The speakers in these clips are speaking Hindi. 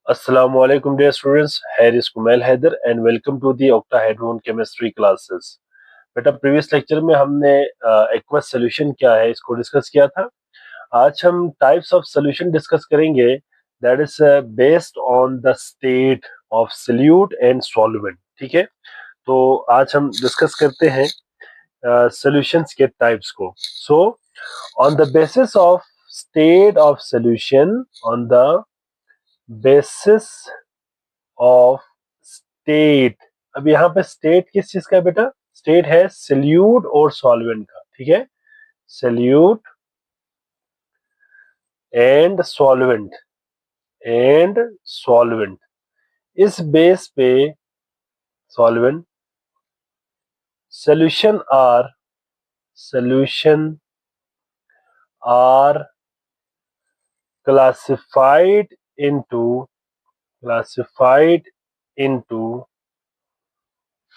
Assalamualaikum dear students, here is Kumail Haider and welcome to the octahedron chemistry classes। बेटा प्रीवियस लेक्चर में हमने एक्वस सॉल्यूशन क्या है इसको डिस्कस किया था। आज हम टाइप्स ऑफ सॉल्यूशन डिस्कस करेंगे that is based on the state of solute and solvent. ठीक है, तो आज हम डिस्कस करते हैं सॉल्यूशंस के टाइप्स को। So on the basis of state of solution, on the basis of state. अब यहाँ पे स्टेट किस चीज का है बेटा? स्टेट है सोल्यूट और सॉल्वेंट का। ठीक है, सोल्यूट एंड सॉल्वेंट इस बेस पे solvent solution are classified into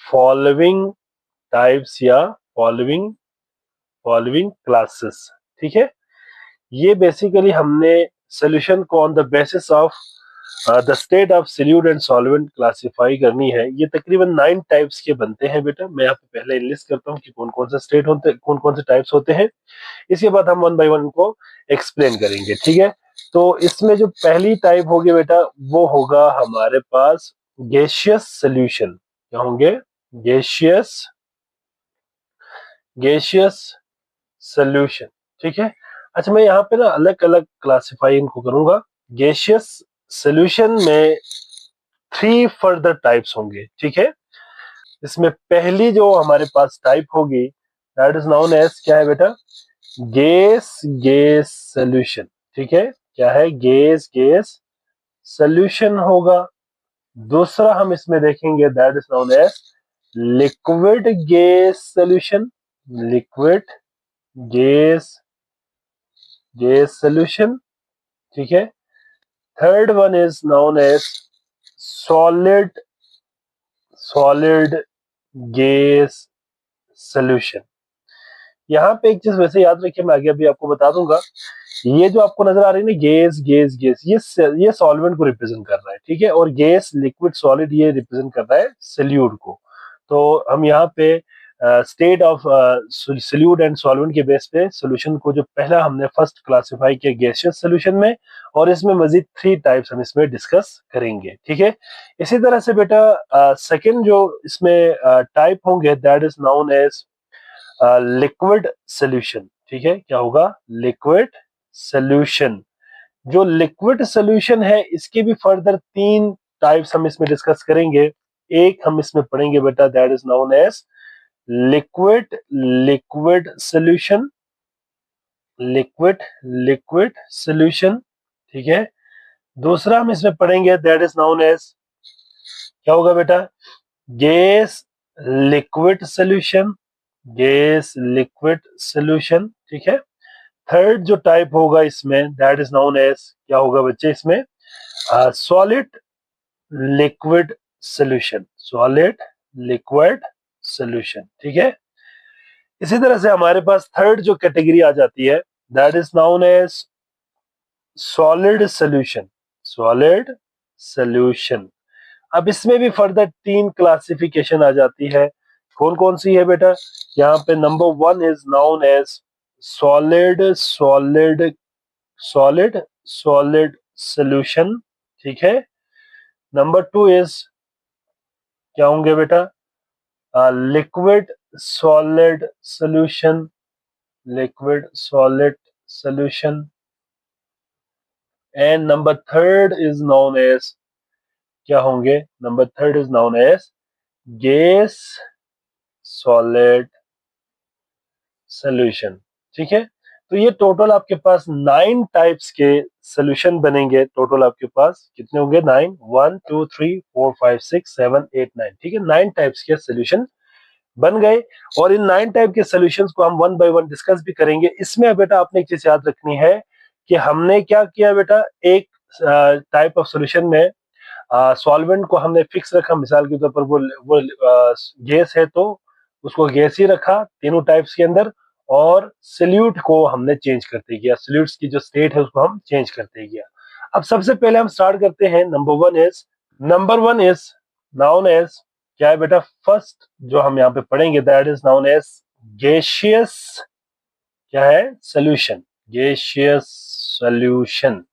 following types या फॉलोइंग क्लासेस। ठीक है, ये बेसिकली हमने सोल्यूशन को on the basis of the state of solute and solvent classify करनी है। ये तकरीबन 9 टाइप्स के बनते हैं बेटा। मैं यहाँ पे पहले लिस्ट करता हूँ कि कौन कौन से स्टेट होते, कौन कौन से टाइप्स होते हैं। इसके बाद हम वन बाय वन को एक्सप्लेन करेंगे। ठीक है, तो इसमें जो पहली टाइप होगी बेटा वो होगा हमारे पास गैसियस सोल्यूशन। क्या होंगे? Gaseous solution. ठीक है, अच्छा मैं यहाँ पे ना अलग अलग क्लासिफाई इनको करूंगा। गैसियस सोल्यूशन में 3 फर्दर टाइप्स होंगे। ठीक है, इसमें पहली जो हमारे पास टाइप होगी दैट इज नोन एज क्या है बेटा? Gas solution. ठीक है, क्या है? गैस सोल्यूशन होगा। दूसरा हम इसमें देखेंगे that is known as liquid gas solution. Liquid gas solution. ठीक है, third one is known as solid gas solution. यहाँ पे एक चीज वैसे याद रखिए, मैं आगे अभी आपको बता दूंगा। ये जो आपको नजर आ रही है ना गैस, ये सॉल्वेंट को रिप्रेजेंट कर रहा है। ठीक है, और गैस लिक्विड सॉलिड ये रिप्रेजेंट कर रहा है सोल्यूट को। तो हम यहाँ पे state of solute and solvent के बेस पे सोल्यूशन को जो पहला हमने फर्स्ट क्लासिफाई किया गैसियस सोल्यूशन में, और इसमें मजीद 3 टाइप्स हम इसमें डिस्कस करेंगे। ठीक है, इसी तरह से बेटा सेकंड जो इसमें टाइप होंगे that is known as liquid solution. ठीक है, क्या होगा? Liquid solution. जो लिक्विड सोल्यूशन है इसके भी फर्दर 3 टाइप्स हम इसमें डिस्कस करेंगे। एक हम इसमें पढ़ेंगे बेटा that is known as liquid solution. Liquid solution. ठीक है, दूसरा हम इसमें पढ़ेंगे दैट इज नोन एज क्या होगा बेटा? Gas liquid solution. Gas liquid solution. ठीक है, थर्ड जो टाइप होगा इसमें दैट इज नोन एज क्या होगा बच्चे? इसमें solid liquid solution. Solid liquid solution. ठीक है, इसी तरह से हमारे पास थर्ड जो कैटेगरी आ जाती है that is known as solid solution. Solid solution. अब इसमें भी फर्दर 3 क्लासिफिकेशन आ जाती है। कौन कौन सी है बेटा? यहाँ पे number 1 is known as solid solid solid solid solution. ठीक है, नंबर 2 इज क्या होंगे बेटा? Liquid solid solution. Liquid solid solution. And number third is known as क्या होंगे? Number third is known as gas solid solution. ठीक है, तो ये टोटल आपके पास 9 टाइप्स के सोल्यूशन बनेंगे। टोटल आपके पास कितने होंगे? 9। 1 2 3 4 5 6 7 8 9। ठीक है, 9 टाइप्स के सोल्यूशन बन गए, और इन 9 टाइप के सॉल्यूशंस को हम वन बाय वन डिस्कस भी करेंगे। इसमें बेटा आपने एक चीज याद रखनी है कि हमने क्या किया बेटा, एक टाइप ऑफ सॉल्यूशन में सॉल्वेंट को हमने फिक्स रखा। मिसाल के तौर पर वो गैस है तो उसको गैस ही रखा तीनों टाइप्स के अंदर, और सोल्यूट को हमने चेंज करते गया। सोल्यूट्स की जो स्टेट है उसको हम चेंज करते गया। अब सबसे पहले हम स्टार्ट करते हैं, number one is known as, क्या है बेटा, फर्स्ट जो हम यहाँ पे पढ़ेंगे that is known as gaseous, क्या है, सोल्यूशन, गैसियस सोल्यूशन।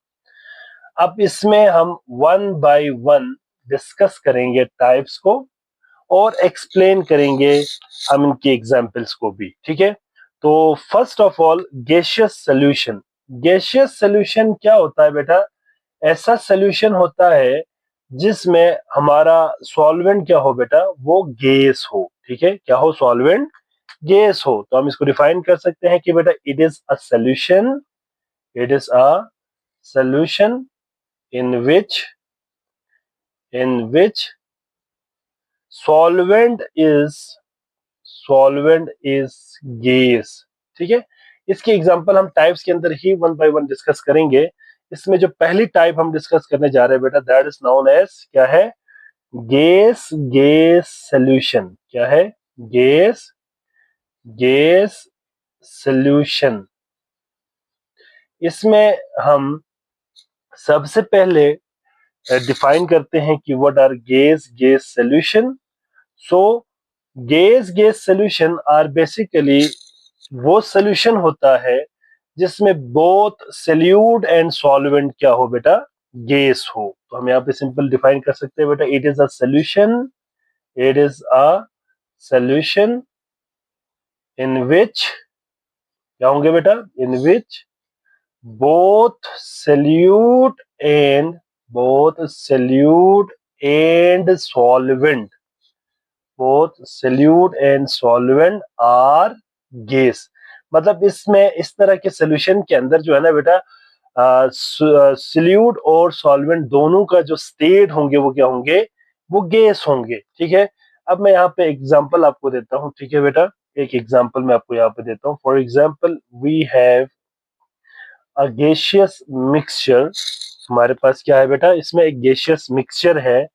अब इसमें हम वन बाय वन डिस्कस करेंगे टाइप्स को और एक्सप्लेन करेंगे हम इनकी एग्जांपल्स को भी, ठीक है। तो first of all gaseous solution, gaseous solution क्या होता है बेटा, ऐसा सोल्यूशन होता है जिसमें हमारा सॉल्वेंट क्या हो बेटा, वो गैस हो, ठीक है, क्या हो, सॉल्वेंट गैस हो। तो हम इसको डिफाइन कर सकते हैं कि बेटा it is a solution, it is a solution in which solvent is gas, ठीक है। इसके एग्जांपल हम टाइप्स के अंदर ही वन बाय वन डिस्कस करेंगे। इसमें जो पहली टाइप हम डिस्कस करने जा रहे हैं बेटा दैट इज नोन एज, क्या है, गैस गैस सॉल्यूशन, क्या है, गैस गैस सॉल्यूशन। इसमें हम सबसे पहले डिफाइन करते हैं कि what are gas gas solution. So gas gas solution are basically वो सॉल्यूशन होता है जिसमें बोथ सोल्यूट एंड सॉल्वेंट क्या हो बेटा, गैस हो। तो हम यहाँ पे सिंपल डिफाइन कर सकते हैं बेटा it is a solution, it is a solution in which, क्या होंगे बेटा, in which both solute and both solute and solvent, both solute and solvent are gas। मतलब इसमें इस तरह के सोल्यूशन के अंदर जो है ना बेटा सोल्यूट और सॉल्वेंट दोनों का जो स्टेट होंगे वो क्या होंगे, वो गैस होंगे, ठीक है। अब मैं यहाँ पे एग्जांपल आपको देता हूँ, ठीक है बेटा, एक एग्जांपल मैं आपको यहाँ पे देता हूँ। For example we have a gaseous mixture, हमारे पास क्या है बेटा, इसमें एक गैसियस मिक्सचर है।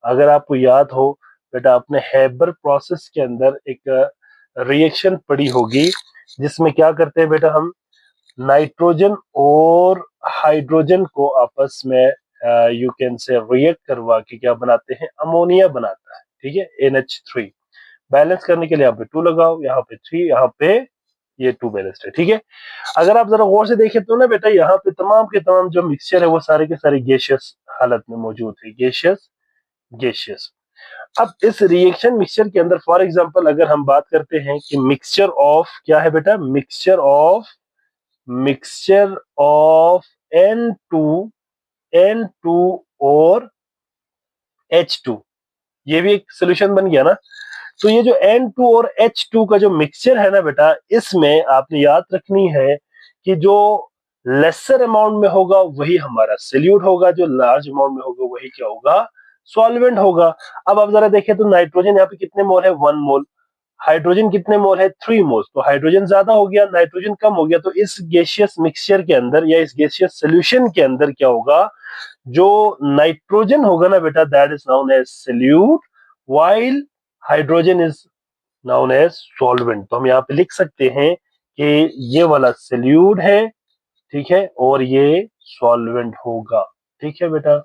अगर आपको याद हो बेटा, आपने हेबर प्रोसेस के अंदर एक रिएक्शन पढ़ी होगी जिसमें क्या करते हैं बेटा, हम नाइट्रोजन और हाइड्रोजन को आपस में यू कैन से रिएक्ट करवा के क्या बनाते हैं, अमोनिया बनाता है, ठीक है, NH3। बैलेंस करने के लिए यहाँ पे 2 लगाओ, यहाँ पे 3, यहाँ पे ये 2 बैलेंस्ड है, ठीक है। अगर आप जरा गौर से देखें तो ना बेटा यहाँ पे तमाम के तमाम जो मिक्सचर है वो सारे के सारे गैसियस हालत में मौजूद है, गैसियस गैसियस। अब इस रिएक्शन मिक्सचर के अंदर फॉर एग्जांपल अगर हम बात करते हैं कि मिक्सचर ऑफ, क्या है बेटा, मिक्सचर ऑफ N2 और H2, ये भी एक सोल्यूशन बन गया ना। तो ये जो N2 और H2 का जो मिक्सचर है ना बेटा, इसमें आपने याद रखनी है कि जो लेसर अमाउंट में होगा वही हमारा सोल्यूट होगा, जो लार्ज अमाउंट में होगा वही क्या होगा, सॉल्वेंट होगा। अब आप जरा देखें तो नाइट्रोजन यहाँ पे कितने मोल है, 1 मोल, हाइड्रोजन कितने मोल है, 3 मोल। तो हाइड्रोजन ज्यादा हो गया, नाइट्रोजन कम हो गया। तो इस गैसियस मिक्सचर के अंदर या इस गैसियस सोल्यूशन के अंदर क्या होगा, जो नाइट्रोजन होगा ना बेटा that is known as solute, while hydrogen is known as solvent. तो हम यहाँ पे लिख सकते हैं कि ये वाला सोल्यूट है, ठीक है, और ये सॉल्वेंट होगा, ठीक है बेटा।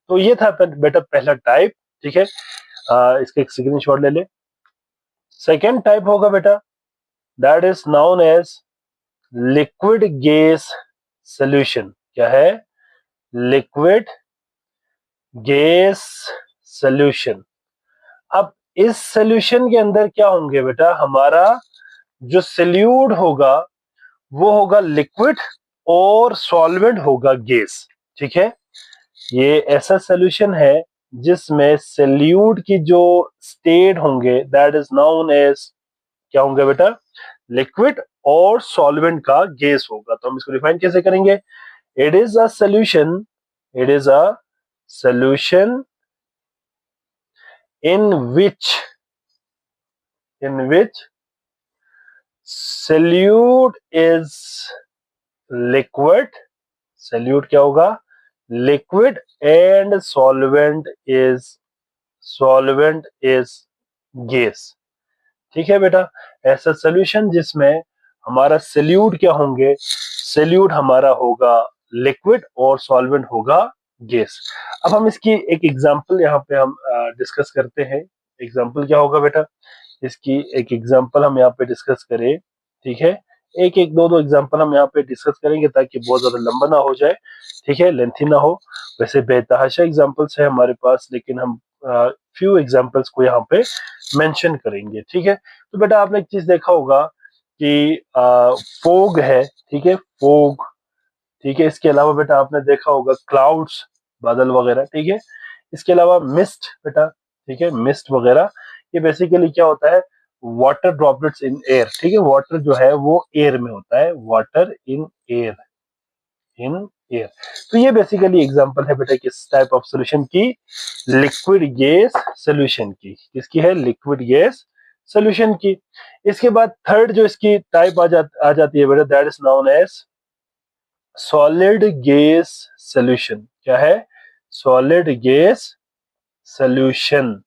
तो ये था बेटा पहला टाइप, ठीक है। इसका एक स्क्रीनशॉट ले ले। सेकेंड टाइप होगा बेटा that is known as liquid gas solution, क्या है, लिक्विड गैस सोल्यूशन। अब इस सोल्यूशन के अंदर क्या होंगे बेटा, हमारा जो सोल्यूट होगा वो होगा लिक्विड और सॉल्वेंट होगा गैस, ठीक है। ये ऐसा सोल्यूशन है जिसमें सोल्यूट की जो स्टेट होंगे दैट इज नाउन एज, क्या होंगे बेटा, लिक्विड और सॉल्वेंट का गैस होगा। तो हम इसको डिफाइन कैसे करेंगे, it is a solution, it is a solution in which solute is liquid, solute क्या होगा, liquid and solvent is gas, ठीक है बेटा। ऐसा सोल्यूशन जिसमें हमारा सोल्यूट क्या होंगे, सोल्यूट हमारा होगा लिक्विड और सॉल्वेंट होगा गैस। अब हम इसकी एक एग्जांपल यहाँ पे हम डिस्कस करते हैं। एग्जांपल क्या होगा बेटा, इसकी एक एग्जांपल हम यहाँ पे डिस्कस करें, ठीक है। एक एक दो दो एग्जांपल हम यहाँ पे डिस्कस करेंगे ताकि बहुत ज्यादा लंबा ना हो जाए, ठीक है, लेंथी ना हो। वैसे बेतहाशा एग्जांपल्स है हमारे पास, लेकिन हम फ्यू एग्जांपल्स को यहाँ पे मेंशन करेंगे, ठीक है। तो बेटा आपने एक चीज देखा होगा कि फोग है, ठीक है, फोग, ठीक है। इसके अलावा बेटा आपने देखा होगा क्लाउड्स, बादल वगैरह, ठीक है। इसके अलावा मिस्ट बेटा, ठीक है, मिस्ट वगैरह, ये बेसिकली क्या होता है, वाटर ड्रॉपलेट्स इन एयर, ठीक है। वाटर जो है वो एयर में होता है, water in air, in air. तो ये बेसिकली एग्जांपल है बेटा किस टाइप ऑफ सॉल्यूशन की, लिक्विड गैस सॉल्यूशन की। किसकी है, लिक्विड गैस सॉल्यूशन की। इसके बाद थर्ड जो इसकी टाइप आ जाती है बेटा, that is known as solid gas solution. क्या है, सॉलिड गैस सॉल्यूशन।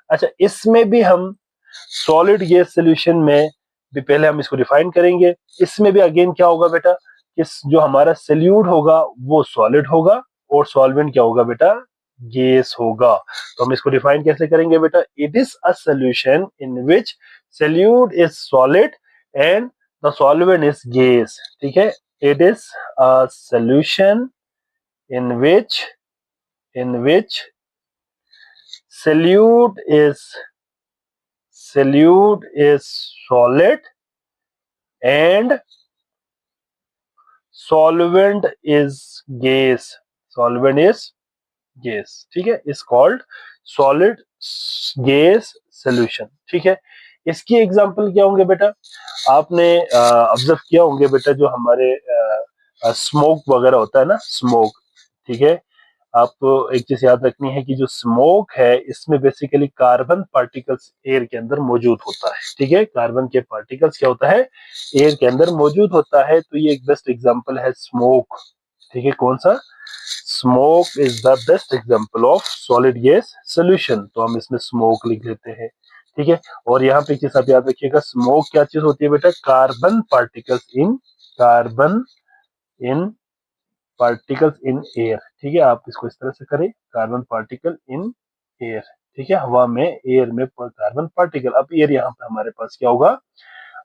अच्छा, इसमें भी हम सॉलिड गैस सॉल्यूशन में भी पहले हम इसको डिफाइन करेंगे। इसमें भी अगेन क्या होगा बेटा, कि जो हमारा सॉल्यूट होगा वो सॉलिड होगा और सॉल्वेंट क्या होगा बेटा, गैस होगा। तो हम इसको डिफाइन कैसे करेंगे बेटा, it is a solution in which solute is solid and the solvent is gas, ठीक है। It is a solution in which solute is solid and solvent is gas, solvent is gas, ठीक है, is called solid gas solution, ठीक है। इसकी एग्जांपल क्या होंगे बेटा, आपने ऑब्जर्व किया होंगे बेटा, जो हमारे स्मोक वगैरह होता है ना, स्मोक, ठीक है। आपको एक चीज याद रखनी है कि जो स्मोक है इसमें बेसिकली कार्बन पार्टिकल्स एयर के अंदर मौजूद होता है, ठीक है। कार्बन के पार्टिकल्स क्या होता है, एयर के अंदर मौजूद होता है। तो ये एक बेस्ट एग्जांपल है स्मोक, ठीक है। कौन सा, smoke is the best example of solid gas solution. तो हम इसमें स्मोक लिख लेते हैं, ठीक है। और यहाँ पे एक चीज आप याद रखिएगा, स्मोक क्या चीज होती है बेटा, carbon in particles in air, ठीक है। आप इसको इस तरह से करें, कार्बन पार्टिकल इन एयर, ठीक है, हवा में, एयर में कार्बन पार्टिकल। अब एयर यहाँ पे हमारे पास क्या होगा,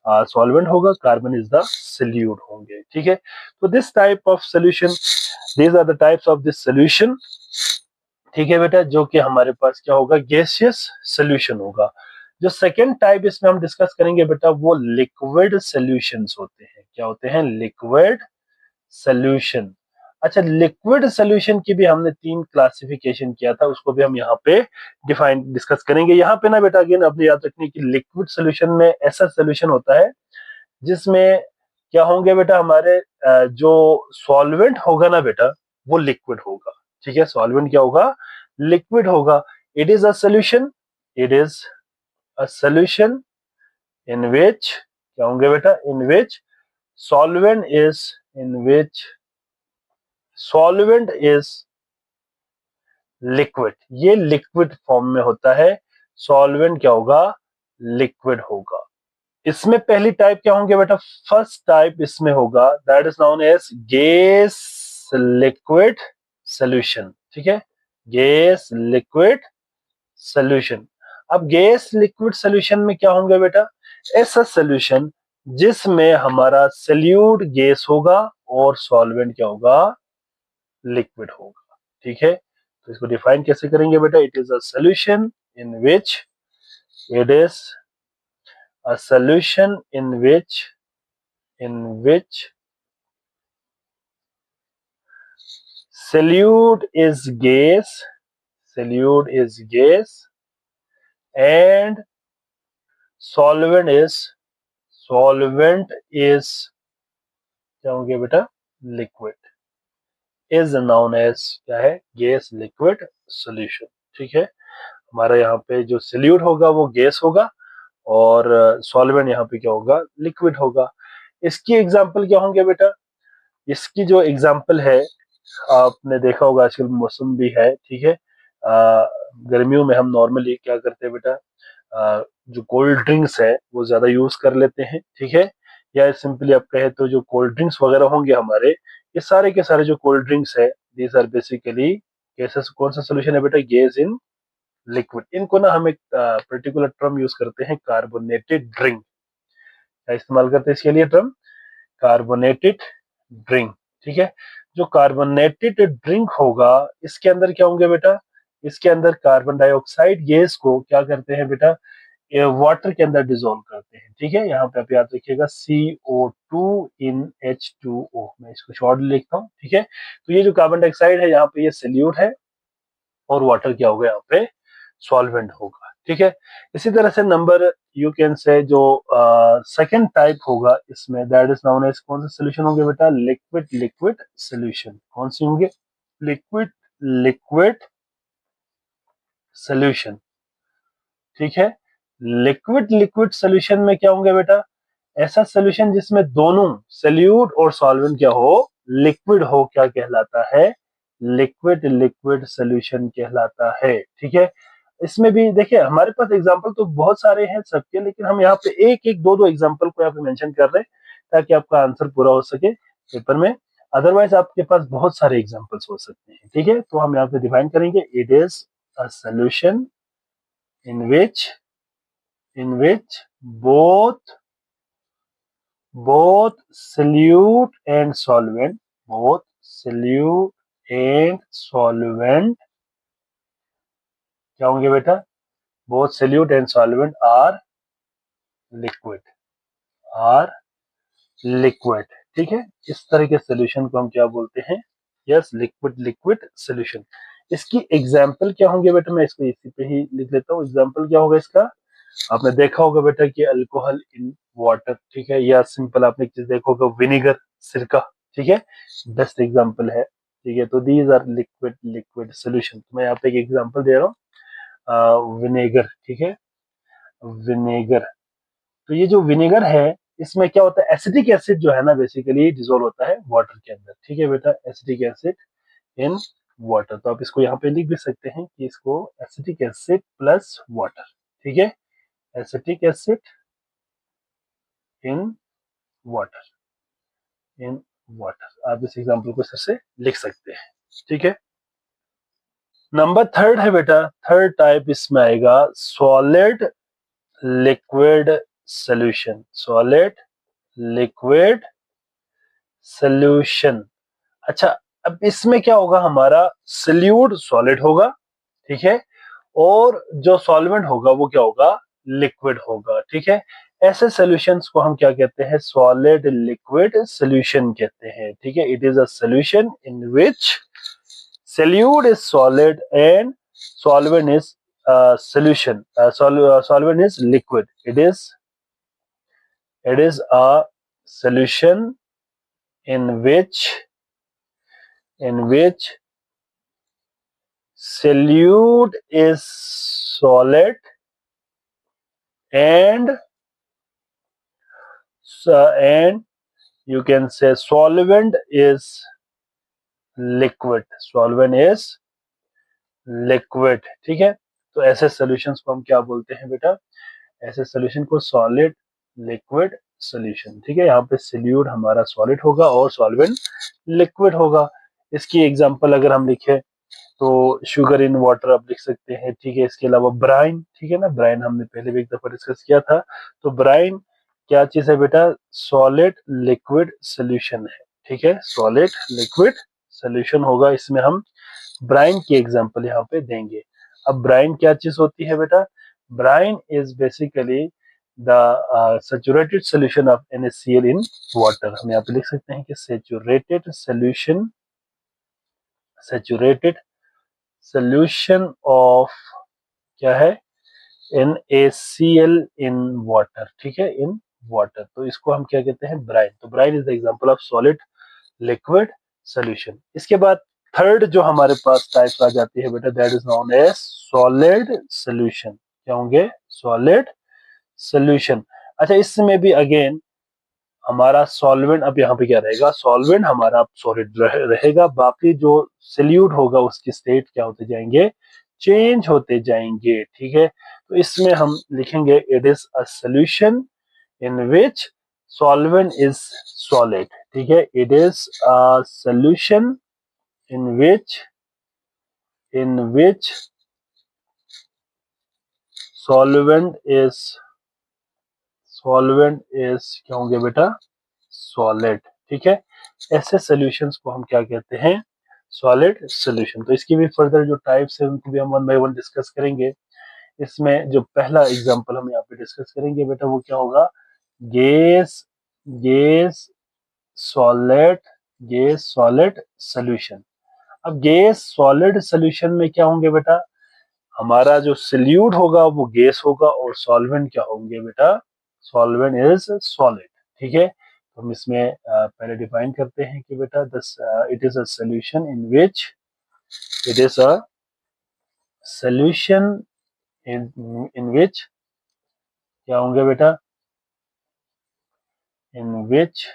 सॉल्वेंट होगा, कार्बन इज द सॉल्यूट होंगे, ठीक है। तो this type of solution, these are the types of this solution, ठीक है बेटा, जो कि हमारे पास क्या होगा, गैसियस सॉल्यूशन होगा। जो सेकेंड टाइप इसमें हम डिस्कस करेंगे बेटा, वो लिक्विड सॉल्यूशंस होते हैं। क्या होते हैं, लिक्विड सॉल्यूशन। अच्छा, लिक्विड सॉल्यूशन की भी हमने 3 क्लासिफिकेशन किया था, उसको भी हम यहाँ पे डिफाइन डिस्कस करेंगे। यहाँ पे ना बेटा अगेन अपने याद रखने की, लिक्विड सॉल्यूशन में ऐसा सॉल्यूशन होता है जिसमें क्या होंगे बेटा, हमारे जो सॉल्वेंट होगा ना बेटा, वो लिक्विड होगा, ठीक है। सॉल्वेंट क्या होगा, लिक्विड होगा। It is a solution, it is a solution in which, क्या होंगे बेटा, in which solvent is, in which solvent is liquid. ये लिक्विड फॉर्म में होता है, सॉल्वेंट क्या होगा, लिक्विड होगा। इसमें पहली टाइप क्या होंगे बेटा, फर्स्ट टाइप इसमें होगा, that is known as gas liquid solution, ठीक है, गैस लिक्विड सॉल्यूशन। अब गैस लिक्विड सॉल्यूशन में क्या होंगे बेटा, ऐसा सॉल्यूशन जिसमें हमारा सॉल्यूट गैस होगा और सॉल्वेंट क्या होगा, लिक्विड होगा, ठीक है। तो इसको डिफाइन कैसे करेंगे बेटा, it is a solution in which, it is a solution in which solute is gas and solvent is क्या होंगे बेटा, लिक्विड, इज नाउन एज क्या है, गैस लिक्विड सॉल्यूशन, ठीक है। हमारा यहाँ पे जो सॉल्यूट होगा वो गैस होगा और सॉल्वेंट यहाँ पे क्या होगा, लिक्विड होगा। इसकी एग्जांपल क्या होंगे बेटा, इसकी जो एग्जांपल है, आपने देखा होगा आजकल मौसम भी है, ठीक है। गर्मियों में हम नॉर्मली क्या करते हैं बेटा, जो कोल्ड ड्रिंक्स है वो ज्यादा यूज कर लेते हैं, ठीक है। या सिंपली आप कहे तो जो कोल्ड ड्रिंक्स वगैरह होंगे हमारे, ये सारे के सारे जो कोल्ड ड्रिंक्स है, दीज आर बेसिकली केसेस। कौन सा सोल्यूशन है बेटा? Gas in liquid. इनको ना हम एक पर्टिकुलर टर्म यूज करते हैं, कार्बोनेटेड ड्रिंक का इस्तेमाल करते हैं इसके लिए, टर्म कार्बोनेटेड ड्रिंक। ठीक है, जो कार्बोनेटेड ड्रिंक होगा इसके अंदर क्या होंगे बेटा? इसके अंदर कार्बन डाइऑक्साइड गैस को क्या करते हैं बेटा? वाटर के अंदर डिजोल्व करते हैं। ठीक है, यहाँ पे आप याद रखिएगा CO2 इन H2O। मैं इसको शॉर्ट लिखता हूँ। ठीक है, तो ये जो कार्बन डाइऑक्साइड है यहाँ पे ये सल्यूट है, और वाटर क्या होगा यहाँ पे? सॉल्वेंट होगा। ठीक है, इसी तरह से नंबर यू कैन से जो सेकंड टाइप होगा इसमें, दैट इज नाउन एज, कौन सा सोल्यूशन होंगे बेटा? Liquid liquid solution. कौन सी होंगे? Liquid liquid solution. ठीक है, लिक्विड लिक्विड सोल्यूशन में क्या होंगे बेटा? ऐसा सोल्यूशन जिसमें दोनों सल्यूट और सॉल्वेंट क्या हो? लिक्विड हो, क्या कहलाता है? लिक्विड लिक्विड सोल्यूशन कहलाता है। ठीक है, इसमें भी देखिए हमारे पास एग्जांपल तो बहुत सारे हैं सबके, लेकिन हम यहाँ पे एक एक दो दो एग्जांपल को यहाँ पे मेंशन कर रहे हैं ताकि आपका आंसर पूरा हो सके पेपर में। अदरवाइज आपके पास बहुत सारे एग्जांपल्स हो सकते हैं। ठीक है, तो हम यहाँ पे डिफाइन करेंगे, it is a solution in which both both solute and solvent both solute and solvent क्या होंगे बेटा? both solute and solvent are liquid। ठीक है, इस तरह के सोल्यूशन को हम क्या बोलते हैं? Yes, liquid liquid solution. इसकी एग्जांपल क्या होंगे बेटा? मैं इसको इसी पे ही लिख लेता हूँ। एग्जांपल क्या होगा इसका? आपने देखा होगा बेटा कि अल्कोहल इन वाटर। ठीक है, या सिंपल आपने चीज देखा होगा, विनेगर, सिरका। ठीक है, बेस्ट एग्जांपल है। ठीक है, तो these are liquid liquid solution. मैं यहाँ पे एक एग्जांपल दे रहा हूँ, विनेगर। ठीक है, विनेगर। तो ये जो विनेगर है इसमें क्या होता है? एसिटिक एसिड जो है ना बेसिकली डिजोल्व होता है वाटर के अंदर। ठीक है बेटा, एसिटिक एसिड इन वाटर। तो आप इसको यहाँ पे लिख भी सकते हैं कि इसको एसिटिक एसिड प्लस वाटर। ठीक है, acetic acid in water in water. आप इस एग्जाम्पल को इस से लिख सकते हैं। ठीक है, नंबर थर्ड है बेटा, थर्ड टाइप इसमें आएगा solid liquid solution. Solid liquid solution. अच्छा, अब इसमें क्या होगा? हमारा सल्यूट सॉलिड होगा। ठीक है, और जो सॉल्वेंट होगा वो क्या होगा? लिक्विड होगा। ठीक है, ऐसे सॉल्यूशंस को हम क्या कहते हैं? सॉलिड लिक्विड सॉल्यूशन कहते हैं। ठीक है, it is a solution in which solute is solid and solvent is solution, solvent is liquid. It is a solution in which solute is solid and you can say solvent is liquid। ठीक है, तो ऐसे सॉल्यूशंस को हम क्या बोलते हैं बेटा? ऐसे सॉल्यूशन को सॉलिड लिक्विड सॉल्यूशन। ठीक है, यहाँ पे सॉल्यूट हमारा सॉलिड होगा और सॉल्वेंट लिक्विड होगा। इसकी एग्जांपल अगर हम लिखें तो शुगर इन वाटर आप लिख सकते हैं। ठीक है, इसके अलावा ब्राइन। ठीक है ना, ब्राइन हमने पहले भी एक दफा डिस्कस किया था। तो ब्राइन क्या चीज है बेटा? सॉलिड लिक्विड सोल्यूशन है। ठीक है, सॉलिड लिक्विड सोल्यूशन होगा। इसमें हम ब्राइन की एग्जांपल यहाँ पे देंगे। अब ब्राइन क्या चीज होती है बेटा? Brine is basically the saturated solution of NaCl in water. हम यहाँ पे लिख सकते हैं कि सैचुरेटेड सोल्यूशन ऑफ क्या है? NaCl in water. ठीक है, इन वाटर। तो इसको हम क्या कहते हैं? ब्राइन। तो brine is the example of solid liquid solution. इसके बाद थर्ड जो हमारे पास टाइप्स आ जाती है बेटा, that is known as solid solution. क्या होंगे? Solid solution. अच्छा, इसमें भी अगेन हमारा सॉल्वेंट अब यहाँ पे क्या रहेगा? सॉल्वेंट हमारा सॉलिड रहेगा। बाकी जो सल्यूट होगा उसकी स्टेट क्या होते जाएंगे? चेंज होते जाएंगे। ठीक है, तो इसमें हम लिखेंगे it is a solution in which solvent is solid, ठीक है। It is a solution in which solvent is क्या होंगे बेटा, सॉलिड, ठीक है। ऐसे सॉल्यूशंस को हम क्या कहते हैं, सॉलिड सॉल्यूशन। तो इसकी भी फर्दर जो टाइप्स है उनको भी हम वन बाय वन डिस्कस करेंगे। इसमें जो पहला एग्जांपल हम यहाँ पे डिस्कस करेंगे बेटा वो क्या होगा, gas gas solid gas solid solution. अब गैस सॉलिड सॉल्यूशन में क्या होंगे बेटा, हमारा जो सल्यूट होगा वो गैस होगा और सॉल्वेंट क्या होंगे बेटा, सॉल्वेंट इज सॉलिड, ठीक है। तो हम इसमें पहले डिफाइन करते हैं कि बेटा it is a solution it is a solution in which क्या होंगे बेटा, in which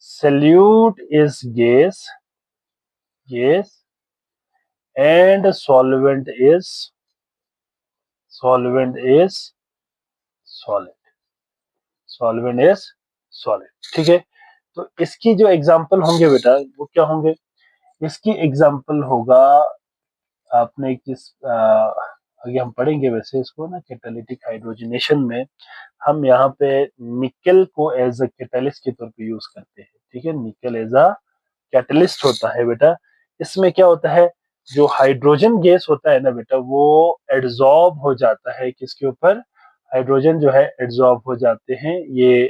solute is gas and solvent is solid, solvent is solid, ठीक है। तो इसकी जो एग्जांपल होंगे बेटा वो क्या होंगे, इसकी एग्जांपल होगा, आपने किस आगे हम पढ़ेंगे वैसे इसको ना, कैटालिटिक हाइड्रोजनेशन में हम यहाँ पे निकल को एज अ कैटलिस्ट के तौर पे यूज करते हैं, ठीक है। निकल एज अ कैटलिस्ट होता है बेटा। इसमें क्या होता है, जो हाइड्रोजन गैस होता है ना बेटा वो एड्सॉर्ब हो जाता है किसके ऊपर, हाइड्रोजन जो है एड्सॉर्ब हो जाते हैं ये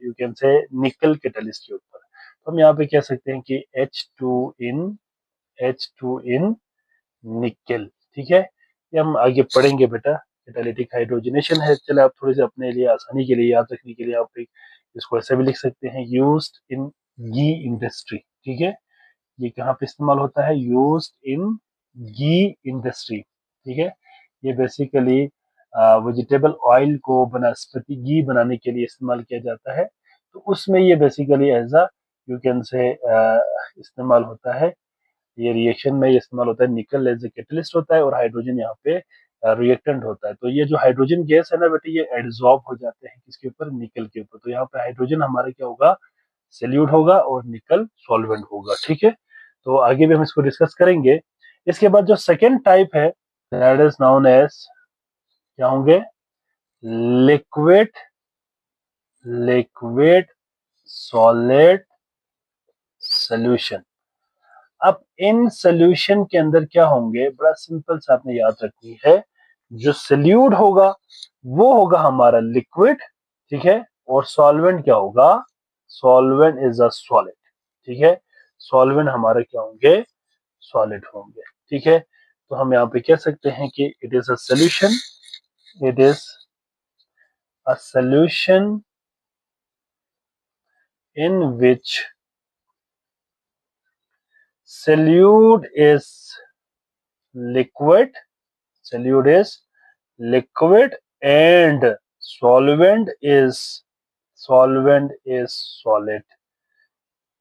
यू कैन से निकल कैटलिस्ट के ऊपर। तो हम यहाँ पे कह सकते हैं कि H2 इन निकल, ठीक है। ये हम आगे पढ़ेंगे बेटा, कैटालिटिक हाइड्रोजनेशन है। चले आप थोड़ी सी अपने लिए आसानी के लिए याद रखने के लिए आप इसको ऐसे भी लिख सकते हैं, यूज्ड इन घी इंडस्ट्री, ठीक है। ये कहाँ पे इस्तेमाल होता है, यूज्ड इन घी इंडस्ट्री, ठीक है। ये बेसिकली वेजिटेबल ऑयल को वनस्पति घी बनाने के लिए इस्तेमाल किया जाता है। तो उसमें ये basically as a you can say इस्तेमाल होता है। ये रिएक्शन में ये इस्तेमाल होता है, निकल एज ए कैटलिस्ट होता है और हाइड्रोजन यहाँ पे रिएक्टेंट होता है। तो ये जो हाइड्रोजन गैस है ना बेटे ये एड्सॉर्ब हो जाते हैं किसके ऊपर, निकल के ऊपर। तो यहाँ पे हाइड्रोजन हमारा क्या होगा, सॉल्यूट होगा और निकल सॉल्वेंट होगा, ठीक है। तो आगे भी हम इसको डिस्कस करेंगे। इसके बाद जो सेकेंड टाइप है दैट इज नाउन एज क्या होंगे, लिक्विड लिक्विड सॉलिड सोल्यूशन। अब इन सोल्यूशन के अंदर क्या होंगे, बड़ा सिंपल सा आपने याद रखनी है, जो सोल्यूट होगा वो होगा हमारा लिक्विड, ठीक है। और सॉल्वेंट क्या होगा, सॉल्वेंट इज अ सॉलिड, ठीक है। सॉल्वेंट हमारे क्या होंगे, सॉलिड होंगे, ठीक है। तो हम यहाँ पे कह सकते हैं कि it is a solution it is a solution in which solute is liquid solute is liquid and solvent is solid,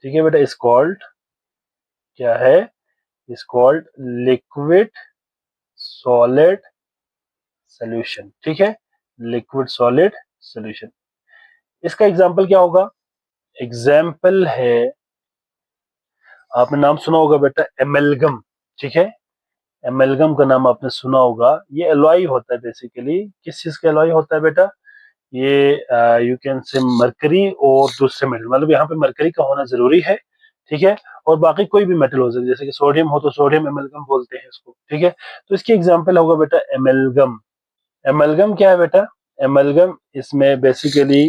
ठीक है बेटा। इस कॉल्ड क्या है, इस कॉल्ड लिक्विड सॉलिड सॉल्यूशन, ठीक है। Liquid solid solution. इसका एग्जांपल क्या होगा, एग्जांपल है, आपने नाम सुना होगा बेटा एमेल्गम, ठीक है। एमेल्गम का नाम आपने सुना होगा। ये एलॉय होता है बेसिकली, किस चीज का एलॉय होता है बेटा, ये यू कैन से मरकरी और दूसरे मेटल, मतलब यहाँ पे मरकरी का होना जरूरी है, ठीक है। और बाकी कोई भी मेटल हो सकता है, जैसे कि सोडियम हो तो सोडियम एमेल्गम बोलते हैं इसको, ठीक है। तो इसकी एग्जांपल होगा बेटा एमेल्गम। एमेल्गम क्या है बेटा, एमेल्गम इसमें बेसिकली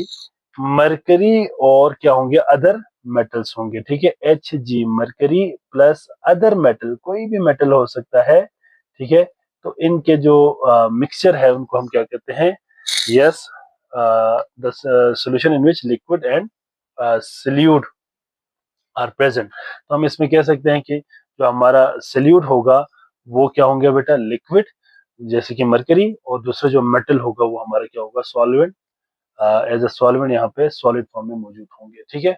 मरकरी और क्या होंगे, अदर मेटल्स होंगे, ठीक है। Hg mercury plus other metal, कोई भी मेटल हो सकता है, ठीक है। तो इनके जो मिक्सचर है उनको हम क्या कहते हैं, yes the solution in which liquid and solute are present. तो हम इसमें कह सकते हैं कि जो हमारा सॉल्यूट होगा वो क्या होंगे बेटा, लिक्विड जैसे कि मरकरी, और दूसरा जो मेटल होगा वो हमारा क्या होगा, सॉल्वेंट, एज अ सॉल्वेंट यहाँ पे सॉलिड फॉर्म में मौजूद होंगे, ठीक है।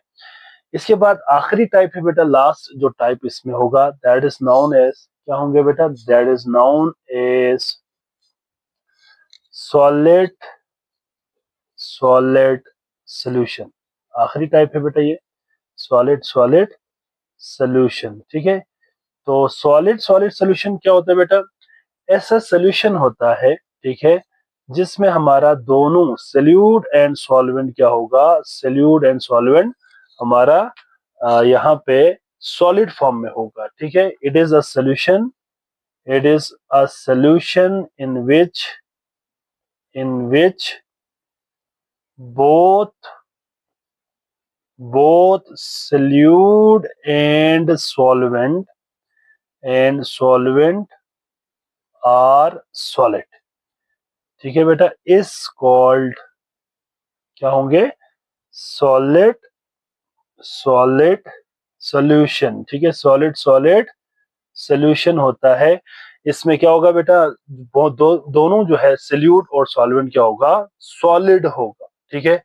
इसके बाद आखिरी टाइप है बेटा, लास्ट जो टाइप इसमें होगा दैट इज नाउन एज क्या होंगे बेटा, that is known as solid solid solution. आखिरी टाइप है बेटा ये सॉलिड सॉलिड सोल्यूशन। ठीक है, तो सॉलिड सॉलिड सोल्यूशन क्या होता है बेटा? ऐसा सोल्यूशन होता है, ठीक है, जिसमें हमारा दोनों सोल्यूट एंड सॉल्वेंट क्या होगा? सोल्यूट एंड सॉल्वेंट हमारा यहाँ पे सॉलिड फॉर्म में होगा। ठीक है, it is a solution, it is a solution in which both solute and solvent are solid। ठीक है बेटा, इज कॉल्ड क्या होंगे? Solid solid solution. ठीक है, सॉलिड सॉलिड सोल्यूशन होता है। इसमें क्या होगा बेटा? दोनों जो है सोल्यूट और सॉल्वेंट क्या होगा? सॉलिड होगा। ठीक है,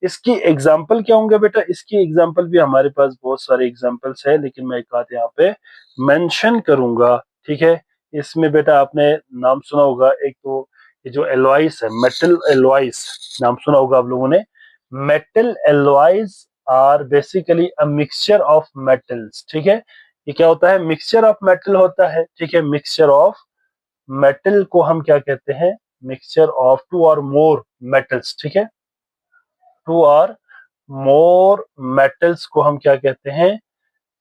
इसकी एग्जाम्पल क्या होंगे बेटा? इसकी एग्जाम्पल भी हमारे पास बहुत सारे एग्जाम्पल्स है, लेकिन मैं एक बात यहाँ पे मेंशन करूंगा। ठीक है, इसमें बेटा आपने नाम सुना होगा, एक तो ये जो एलॉइस है, मेटल एलॉइस, नाम सुना होगा आप लोगों ने। Metal alloys are basically a mixture of metals. ठीक है, ये क्या होता है? मिक्सचर ऑफ मेटल होता है। ठीक है, मिक्सचर ऑफ मेटल को हम क्या कहते हैं? मिक्सचर ऑफ टू और मोर मेटल्स। ठीक है, टू और मोर मेटल्स को हम क्या कहते हैं?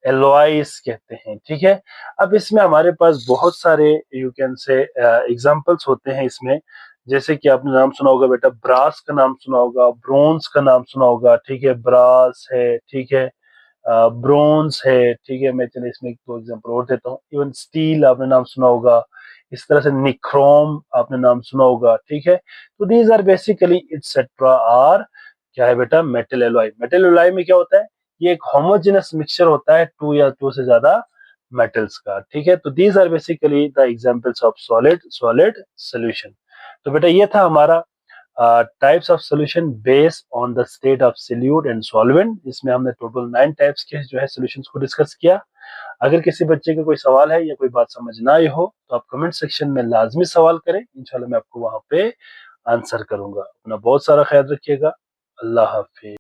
एलॉइस कहते हैं। ठीक है, अब इसमें हमारे पास बहुत सारे यू कैन से एग्जांपल्स होते हैं इसमें। जैसे कि आपने नाम सुना होगा बेटा, ब्रास का नाम सुना होगा, ब्रोंज का नाम सुना होगा। ठीक है, ब्रास है, ठीक है, ब्रोंज है। ठीक है, मैं चलिए इसमें एक दो एग्जांपल और देता हूँ। इवन स्टील आपने नाम सुना होगा, इस तरह से निक्रोम आपने नाम सुना होगा। ठीक है, तो these are basically et cetera are क्या है बेटा? Metal alloy. मेटल एलॉय में क्या होता है? ये एक होमोजेनस मिक्सचर होता है टू या टू से ज्यादा मेटल्स का। ठीक है, तो these are basically the examples of solid solid solution. तो बेटा ये था हमारा types of solution based on the state of solute and solvent. इसमें हमने टोटल 9 टाइप्स के जो है सॉल्यूशंस को डिस्कस किया। अगर किसी बच्चे का कोई सवाल है या कोई बात समझ ना आई हो तो आप कमेंट सेक्शन में लाजमी सवाल करें, इंशाल्लाह मैं आपको वहां पे आंसर करूंगा। अपना बहुत सारा ख्याल रखिएगा। अल्लाह हाफिज।